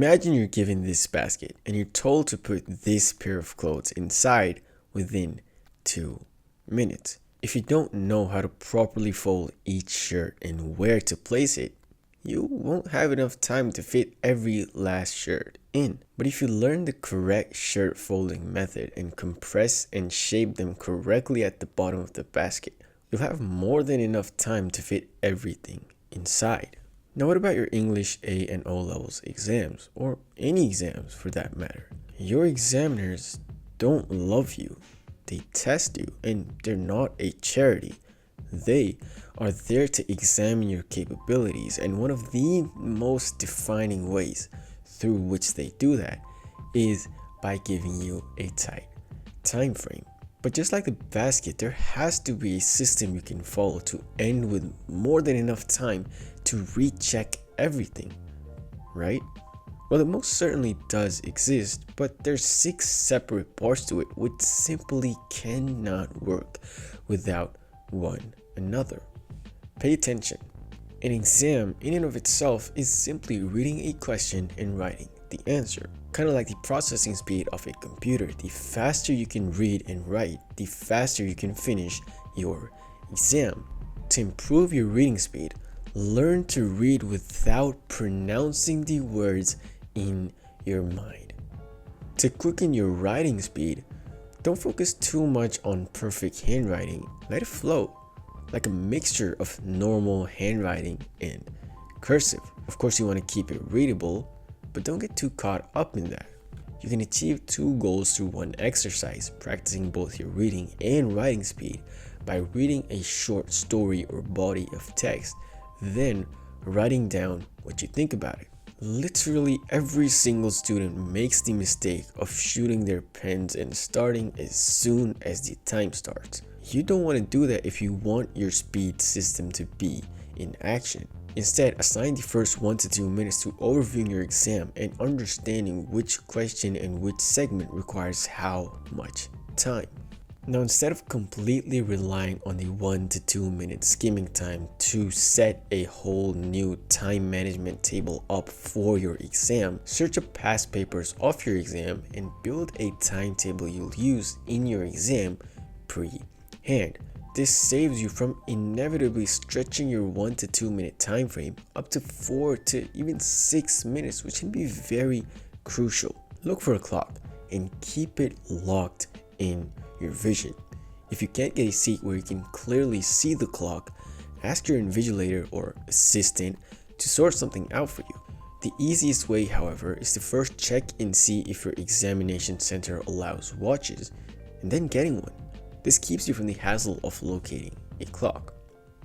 Imagine you're given this basket and you're told to put this pair of clothes inside within 2 minutes. If you don't know how to properly fold each shirt and where to place it, you won't have enough time to fit every last shirt in. But if you learn the correct shirt folding method and compress and shape them correctly at the bottom of the basket, you'll have more than enough time to fit everything inside. Now what about your English A and O levels exams, or any exams for that matter? Your examiners don't love you. They test you, and they're not a charity. They are there to examine your capabilities, and one of the most defining ways through which they do that is by giving you a tight time frame. But just like the basket, there has to be a system you can follow to end with more than enough time to recheck everything, right? Well, it most certainly does exist, but there's 6 separate parts to it which simply cannot work without one another. Pay attention. An exam in and of itself is simply reading a question and writing the answer. Kind of like the processing speed of a computer. The faster you can read and write, the faster you can finish your exam. To improve your reading speed, learn to read without pronouncing the words in your mind. To quicken your writing speed, don't focus too much on perfect handwriting. Let it flow, like a mixture of normal handwriting and cursive. Of course, you want to keep it readable, but don't get too caught up in that. You can achieve 2 goals through one exercise, practicing both your reading and writing speed by reading a short story or body of text, then writing down what you think about it. Literally every single student makes the mistake of shooting their pens and starting as soon as the time starts. You don't want to do that if you want your speed system to be in action. Instead, assign the first 1 to 2 minutes to overviewing your exam and understanding which question and which segment requires how much time. Now, instead of completely relying on the 1 to 2 minute skimming time to set a whole new time management table up for your exam, search up past papers of your exam and build a timetable you'll use in your exam pre-hand. This saves you from inevitably stretching your 1 to 2 minute time frame up to 4 to even 6 minutes, which can be very crucial. Look for a clock and keep it locked in your vision. If you can't get a seat where you can clearly see the clock, ask your invigilator or assistant to sort something out for you. The easiest way, however, is to first check and see if your examination center allows watches, and then getting one. This keeps you from the hassle of locating a clock.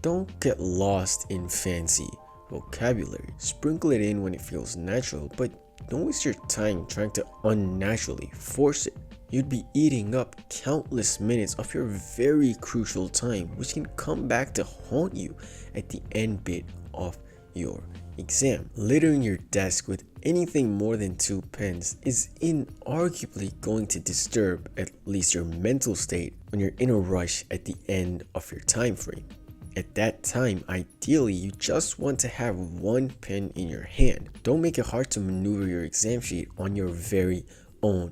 Don't get lost in fancy vocabulary. Sprinkle it in when it feels natural, but don't waste your time trying to unnaturally force it. You'd be eating up countless minutes of your very crucial time, which can come back to haunt you at the end bit of your exam. Littering your desk with anything more than 2 pens is inarguably going to disturb at least your mental state when you're in a rush at the end of your time frame. At that time, ideally, you just want to have 1 pen in your hand. Don't make it hard to maneuver your exam sheet on your very own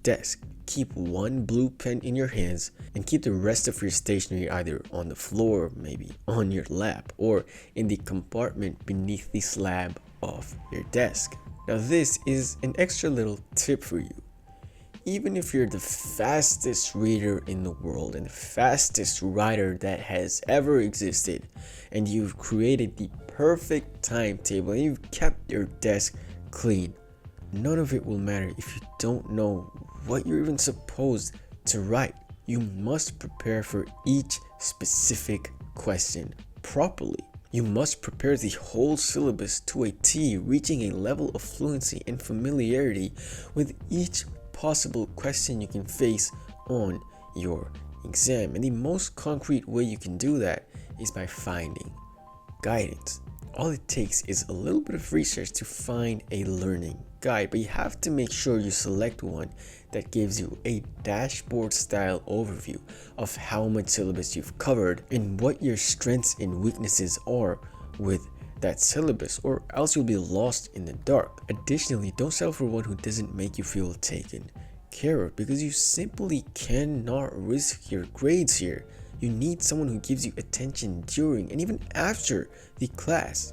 desk. Keep 1 blue pen in your hands and keep the rest of your stationery either on the floor, maybe on your lap, or in the compartment beneath the slab of your desk. Now this is an extra little tip for you. Even if you're the fastest reader in the world and the fastest writer that has ever existed, and you've created the perfect timetable and you've kept your desk clean, none of it will matter if you don't know what you're even supposed to write. You must prepare for each specific question properly. You must prepare the whole syllabus to a T, reaching a level of fluency and familiarity with each possible question you can face on your exam. And the most concrete way you can do that is by finding guidance. All it takes is a little bit of research to find a learning guide, but you have to make sure you select one that gives you a dashboard style overview of how much syllabus you've covered and what your strengths and weaknesses are with that syllabus, or else you'll be lost in the dark. Additionally, don't settle for one who doesn't make you feel taken care of, because you simply cannot risk your grades here. You need someone who gives you attention during and even after the class.